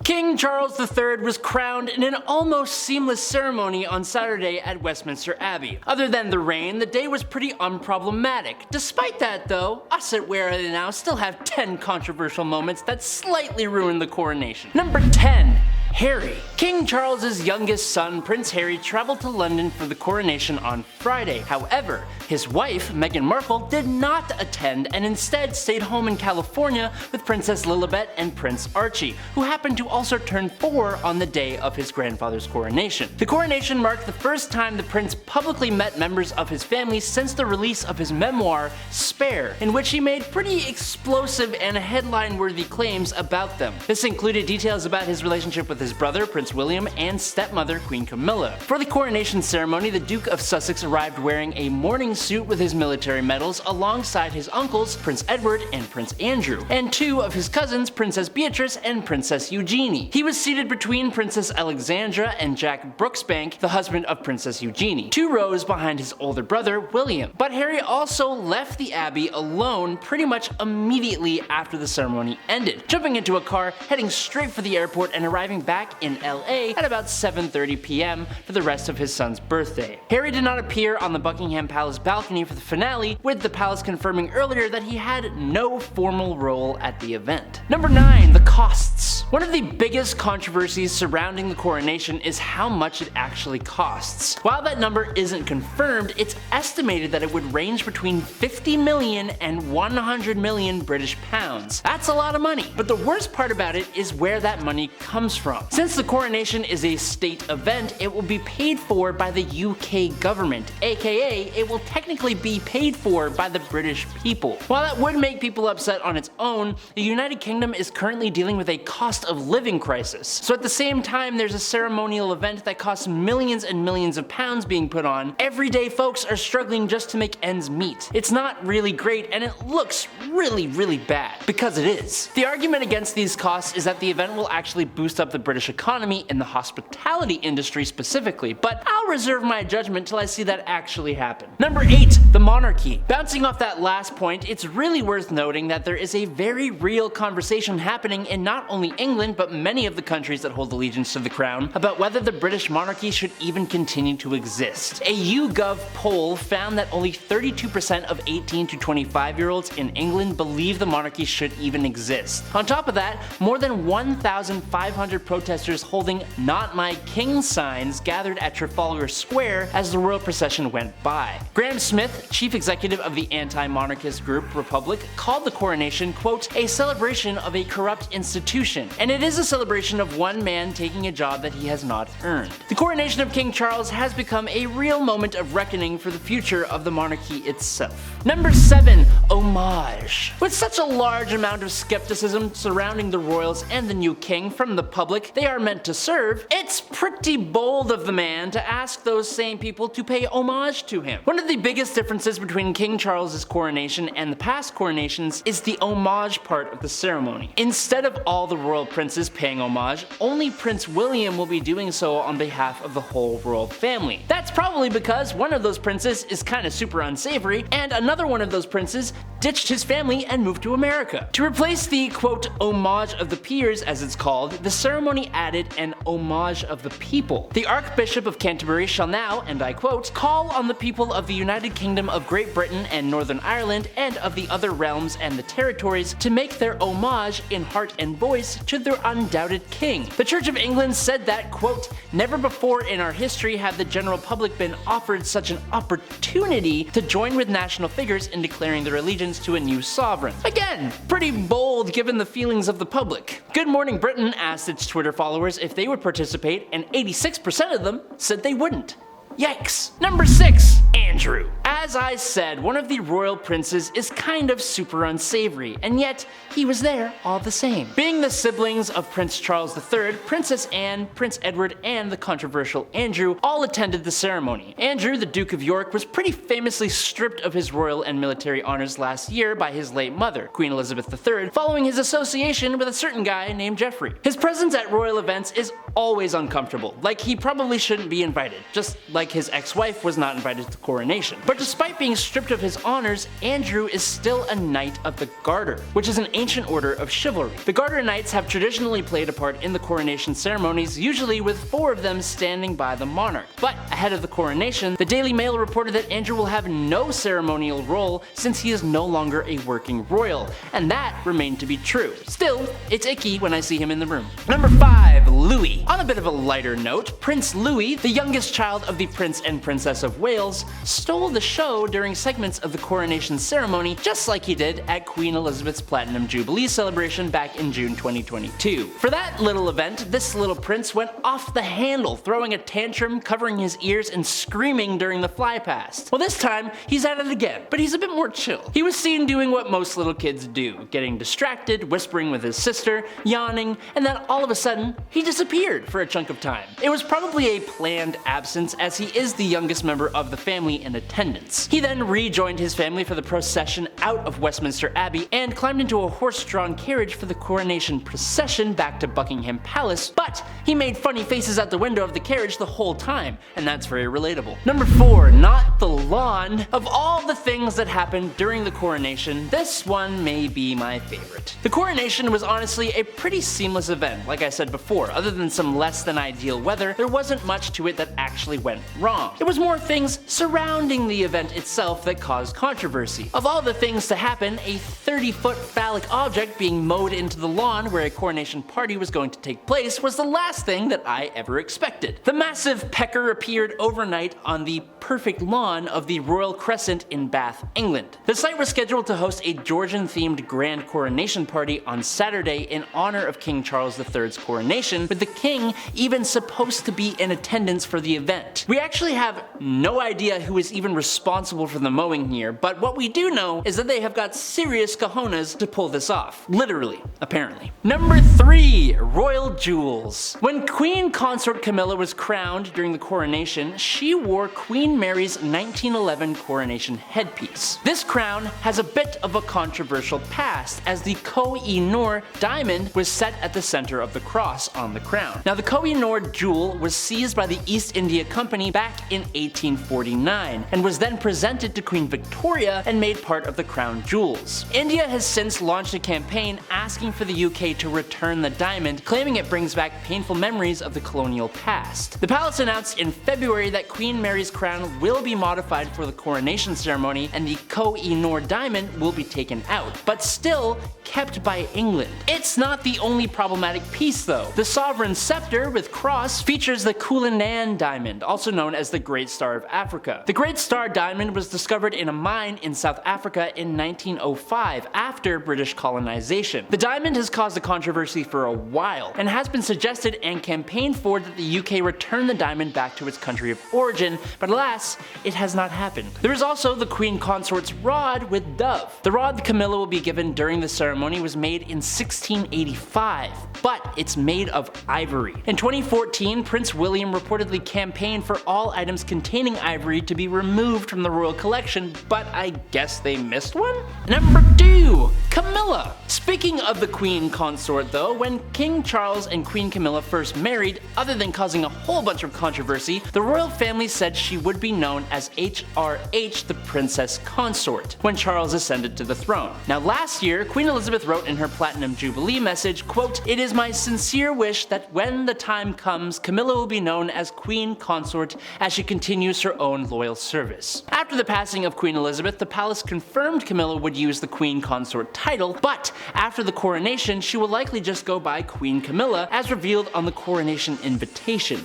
King Charles III was crowned in an almost seamless ceremony on Saturday at Westminster Abbey. Other than the rain, the day was pretty unproblematic. Despite that though, us at Where Are They Now still have 10 controversial moments that slightly ruined the coronation. Number 10. Harry. King Charles's youngest son, Prince Harry, traveled to London for the coronation on Friday. However, his wife, Meghan Markle, did not attend and instead stayed home in California with Princess Lilibet and Prince Archie, who happened to also turn 4 on the day of his grandfather's coronation. The coronation marked the first time the prince publicly met members of his family since the release of his memoir, Spare, in which he made pretty explosive and headline-worthy claims about them. This included details about his relationship with his brother, Prince William, and stepmother, Queen Camilla. For the coronation ceremony, the Duke of Sussex arrived wearing a mourning suit with his military medals alongside his uncles, Prince Edward and Prince Andrew, and 2 of his cousins, Princess Beatrice and Princess Eugenie. He was seated between Princess Alexandra and Jack Brooksbank, the husband of Princess Eugenie, 2 rows behind his older brother, William. But Harry also left the Abbey alone pretty much immediately after the ceremony ended, jumping into a car, heading straight for the airport and arriving back in LA at about 7:30 p.m. for the rest of his son's birthday. Harry did not appear on the Buckingham Palace balcony for the finale, with the palace confirming earlier that he had no formal role at the event. Number 9. The costs. One of the biggest controversies surrounding the coronation is how much it actually costs. While that number isn't confirmed, it's estimated that it would range between 50 million and 100 million British pounds. That's a lot of money. But the worst part about it is where that money comes from. Since the coronation is a state event, it will be paid for by the UK government, aka it will technically be paid for by the British people. While that would make people upset on its own, the United Kingdom is currently dealing with a cost of living crisis. So at the same time there's a ceremonial event that costs millions and millions of pounds being put on, everyday folks are struggling just to make ends meet. It's not really great and it looks really bad, because it is. The argument against these costs is that the event will actually boost up the British economy in the hospitality industry specifically, but I'll reserve my judgment till I see that actually happen. Number 8. The monarchy. Bouncing off that last point, it's really worth noting that there is a very real conversation happening in not only England but many of the countries that hold allegiance to the crown about whether the British monarchy should even continue to exist. A YouGov poll found that only 32% of 18 to 25-year-olds in England believe the monarchy should even exist. On top of that, more than 1,500 protesters holding "Not My King" signs gathered at Trafalgar Square as the royal procession went by. Graham Smith, chief executive of the anti-monarchist group Republic, called the coronation, quote, "a celebration of a corrupt institution," and it is a celebration of one man taking a job that he has not earned. The coronation of King Charles has become a real moment of reckoning for the future of the monarchy itself. Number 7. Homage. With such a large amount of skepticism surrounding the royals and the new king from the public they are meant to serve, it's pretty bold of the man to ask those same people to pay homage to him. One of the biggest differences between King Charles's coronation and the past coronations is the homage part of the ceremony. Instead of all the royal princes paying homage, only Prince William will be doing so on behalf of the whole royal family. That's probably because one of those princes is kinda super unsavory, and another one of those princes ditched his family and moved to America. To replace the, quote, homage of the peers as it's called, the ceremony added an homage of the people. The Archbishop of Canterbury shall now, and I quote, "call on the people of the United Kingdom of Great Britain and Northern Ireland and of the other realms and the territories to make their homage in heart and voice to their undoubted king." The Church of England said that, quote, "never before in our history have the general public been offered such an opportunity to join with national figures in declaring their allegiance to a new sovereign." Again, pretty bold given the feelings of the public. Good Morning Britain asked its Twitter followers if they would participate, and 86% of them said they wouldn't. Yikes. Number 6. Andrew. As I said, one of the royal princes is kind of super unsavory, and yet he was there all the same. Being the siblings of Prince Charles III, Princess Anne, Prince Edward, and the controversial Andrew all attended the ceremony. Andrew, the Duke of York, was pretty famously stripped of his royal and military honors last year by his late mother, Queen Elizabeth III, following his association with a certain guy named Geoffrey. His presence at royal events is always uncomfortable, like he probably shouldn't be invited, just like his ex-wife was not invited to the coronation. But despite despite being stripped of his honors, Andrew is still a Knight of the Garter, which is an ancient order of chivalry. The Garter Knights have traditionally played a part in the coronation ceremonies, usually with 4 of them standing by the monarch. But ahead of the coronation, the Daily Mail reported that Andrew will have no ceremonial role since he is no longer a working royal, and that remained to be true. Still, it's icky when I see him in the room. Number 5. Louis. On a bit of a lighter note, Prince Louis, the youngest child of the Prince and Princess of Wales, stole the show during segments of the coronation ceremony, just like he did at Queen Elizabeth's Platinum Jubilee celebration back in June 2022. For that little event, this little prince went off the handle, throwing a tantrum, covering his ears, and screaming during the flypast. Well, this time, he's at it again, but he's a bit more chill. He was seen doing what most little kids do, getting distracted, whispering with his sister, yawning, and then all of a sudden, he disappeared for a chunk of time. It was probably a planned absence, as he is the youngest member of the family in attendance. He then rejoined his family for the procession out of Westminster Abbey and climbed into a horse-drawn carriage for the coronation procession back to Buckingham Palace, but he made funny faces out the window of the carriage the whole time, and that's very relatable. Number 4. Not the lawn. Of all the things that happened during the coronation, this one may be my favorite. The coronation was honestly a pretty seamless event, like I said before. Other than some less than ideal weather, there wasn't much to it that actually went wrong. It was more things surrounding the event itself that caused controversy. Of all the things to happen, a 30-foot phallic object being mowed into the lawn where a coronation party was going to take place was the last thing that I ever expected. The massive pecker appeared overnight on the perfect lawn of the Royal Crescent in Bath, England. The site was scheduled to host a Georgian-themed grand coronation party on Saturday in honor of King Charles III's coronation, with the king even supposed to be in attendance for the event. We actually have no idea who is even responsible for the mowing here, but what we do know is that they have got serious cojones to pull this off. Literally, apparently. Number 3. Royal jewels. When Queen Consort Camilla was crowned during the coronation, she wore Queen Mary's 1911 coronation headpiece. This crown has a bit of a controversial past, as the Koh-i-Noor diamond was set at the center of the cross on the crown. Now, the Koh-i-Noor jewel was seized by the East India Company back in 1849 and was then presented to Queen Victoria and made part of the crown jewels. India has since launched a campaign asking for the UK to return the diamond, claiming it brings back painful memories of the colonial past. The palace announced in February that Queen Mary's crown will be modified for the coronation ceremony and the Koh-i-Noor diamond will be taken out, but still kept by England. It's not the only problematic piece though. The sovereign scepter with cross features the Cullinan diamond, also known as the Great Star of Africa. The Great Star diamond was discovered in a mine in South Africa in 1905 after British colonization. The diamond has caused a controversy for a while and has been suggested and campaigned for that the UK return the diamond back to its country of origin, but alas, it has not happened. There is also the Queen Consort's rod with dove. The rod Camilla will be given during the ceremony was made in 1685, but it's made of ivory. In 2014, Prince William reportedly campaigned for all items containing ivory to be removed from the royal collection, but I guess they missed one? Number 2. Camilla. Speaking of the Queen Consort though, when King Charles and Queen Camilla first married, other than causing a whole bunch of controversy, the royal family said she would be known as HRH, the Princess Consort, when Charles ascended to the throne. Now last year, Queen Elizabeth wrote in her Platinum Jubilee message, quote, "It is my sincere wish that when the time comes, Camilla will be known as Queen Consort as she continues her own loyal service." After the passing of Queen Elizabeth, the palace confirmed Camilla would use the Queen Consort title, but after the coronation, she will likely just go by Queen Camilla, as revealed on the coronation invitation.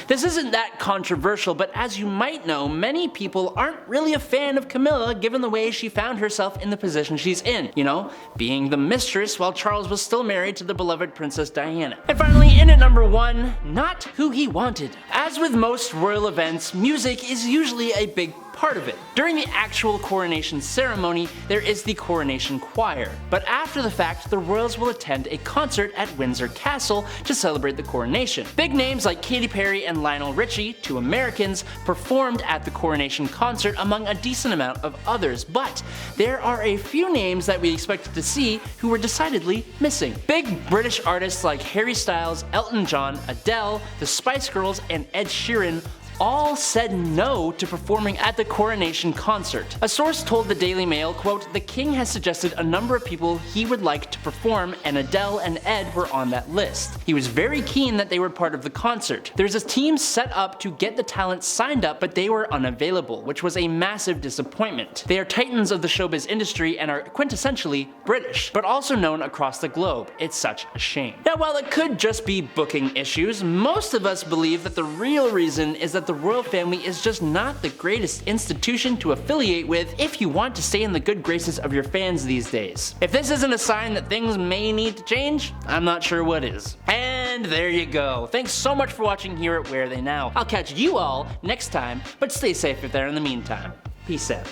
This isn't that controversial, but as you might know, many people aren't really a fan of Camilla given the way she found herself in the position she's in. You know, being the mistress while Charles was still married to the beloved Princess Diana. And finally, in at number 1, not who he wanted. As with most royal events, music is usually a big part of it. During the actual coronation ceremony, there is the coronation choir, but after the fact, the royals will attend a concert at Windsor Castle to celebrate the coronation. Big names like Katy Perry and Lionel Richie, 2 Americans, performed at the coronation concert among a decent amount of others, but there are a few names that we expected to see who were decidedly missing. Big British artists like Harry Styles, Elton John, Adele, the Spice Girls, and Ed Sheeran all said no to performing at the Coronation concert. A source told the Daily Mail, quote, "The king has suggested a number of people he would like to perform, and Adele and Ed were on that list. He was very keen that they were part of the concert. There's a team set up to get the talent signed up, but they were unavailable, which was a massive disappointment. They are titans of the showbiz industry and are quintessentially British, but also known across the globe. It's such a shame." Now, while it could just be booking issues, most of us believe that the real reason is that the royal family is just not the greatest institution to affiliate with if you want to stay in the good graces of your fans these days. If this isn't a sign that things may need to change, I'm not sure what is. And there you go. Thanks so much for watching here at Where Are They Now. I'll catch you all next time, but stay safe if there in the meantime. Peace out.